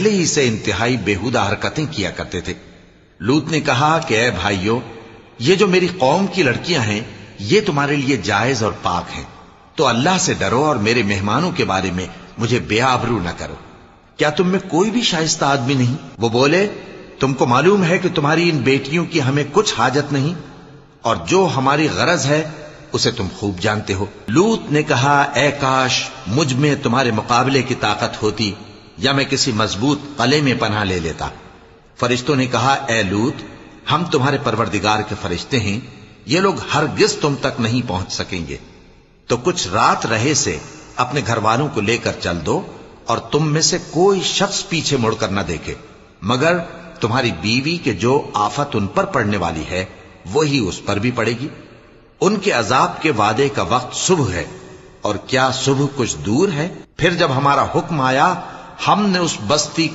پہلے ہی سے انتہائی بیہودہ حرکتیں کیا کرتے تھے۔ لوط نے کہا کہ اے بھائیو، یہ جو میری قوم کی لڑکیاں ہیں یہ تمہارے لیے جائز اور پاک ہیں، تو اللہ سے ڈرو اور میرے مہمانوں کے بارے میں مجھے بے آبرو نہ کرو۔ کیا تم میں کوئی بھی شائستہ آدمی نہیں؟ وہ بولے، تم کو معلوم ہے کہ تمہاری ان بیٹیوں کی ہمیں کچھ حاجت نہیں، اور جو ہماری غرض ہے اسے تم خوب جانتے ہو۔ لوط نے کہا، اے کاش مجھ میں تمہارے مقابلے کی طاقت ہوتی، یا میں کسی مضبوط قلعے میں پناہ لے لیتا۔ فرشتوں نے کہا، اے لوط، ہم تمہارے پروردگار کے فرشتے ہیں، یہ لوگ ہرگز تم تک نہیں پہنچ سکیں گے، تو کچھ رات رہے سے اپنے گھر والوں کو لے کر چل دو، اور تم میں سے کوئی شخص پیچھے مڑ کر نہ دیکھے، مگر تمہاری بیوی کے جو آفت ان پر پڑنے والی ہے وہی اس پر بھی پڑے گی۔ ان کے عذاب کے وعدے کا وقت صبح ہے، اور کیا صبح کچھ دور ہے؟ پھر جب ہمارا حکم آیا، ہم نے اس بستی